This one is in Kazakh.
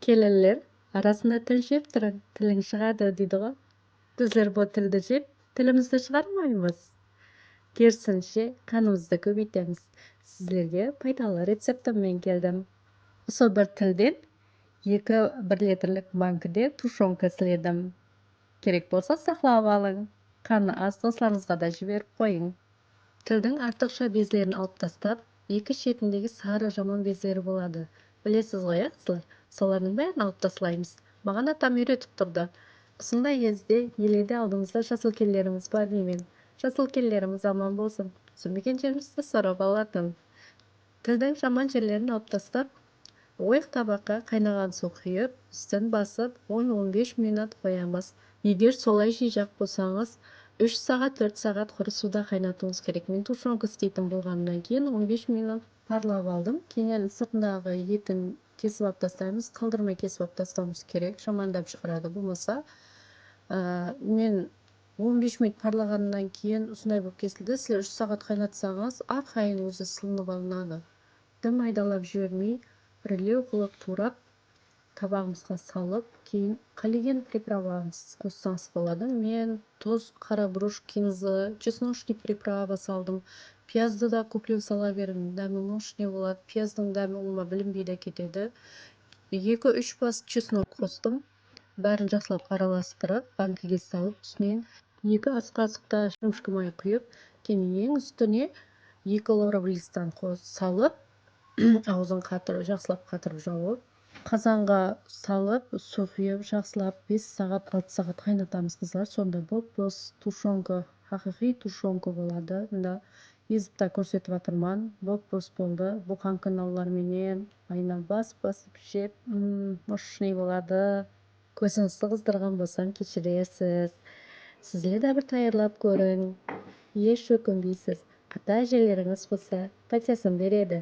Келелер арасында тіл жеп тұрып, тілің шығады дейді ғой. Біздер бұл тілді жеп, тілімізді шығармаймыз. Керісінше, қанымызды көбейтеміз. Сіздерге пайдалы рецептіммен келдім. Осы бір тілден 2-1 литрлік банкіде тушенка сіледім. Керек болса сақлап алың. Қаны аз достарыңызға да жіберіп қойың. Тілдің артықша безлерін алып тастап, екі шетіндегі сары жаман безлері болады. Білесіз ғой, қызлар? Солардың бәрін алып тастаймыз. Маған атам үйретіп тұрды. Осындай кезде еледе алдымызда жасылкелеріміз бар деймін. Жасылкелеріміз аман болсын. Сүрмеген жерімізді сорап алатын. Тілдің жаман жерлерін алып тастап, ойық табаққа қайнаған су құйып, үстін басып 10-15 минут қоямыз. Егер солай жей-жақ болсаңыз, 3 сағат 4 сағат құры суда қайнатуыңыз керек. Мен тушенка істейтін болғаннан кейін 15 минут парлап алдым. Кейін сыртындағы етін кесіп алып тастаймыз, қалдырмай кесіп алып тастауымыз керек. Жамандап шығарады болмаса. Мен 15 минут парлағаннан кейін осындай болып кесілді. Сіздер 3 сағат қайнатсаңыз, арқайын өзі сылынып алынады. Дым айдалап жібермей, ірілеу қылып турап, табағымызға салып, кейін коллаген приправамыз қоссаңыз болады. Мен тұз, қара бұрыш, кинза, чесночный приправа салдым. Пиязды да көплеу сала бердім. Дәмі мощный болады. Пияздың дәмі оңыма білінбей кетеді. 2-3 бас чеснок қостым. Бәрін жақсылап араластырып, банкіге салып, үстінен 2 ас қасықта шөмішкі май құйып, кейін ең үстіне 2 лавровый листан салып, аузын жақсылап қатырып жауып, қазанға салып, су құйып, жақсылап 5 сағат 6 сағат қайнатамыз, қыздар. Сонда боп-боз тушенка, хақиқи тушенка болады. Мында езіп та көрсетіп жатырман. Боп-боз болды. Бұқан каналларменен айна басып жеп, мощный болады. Көзіңізді қыздырған болсам кешіресіз. Сізлер де бір тайырлап көрің. Еш өкінбейсіз. Ата-әжелеріңіз болса патшасын береді.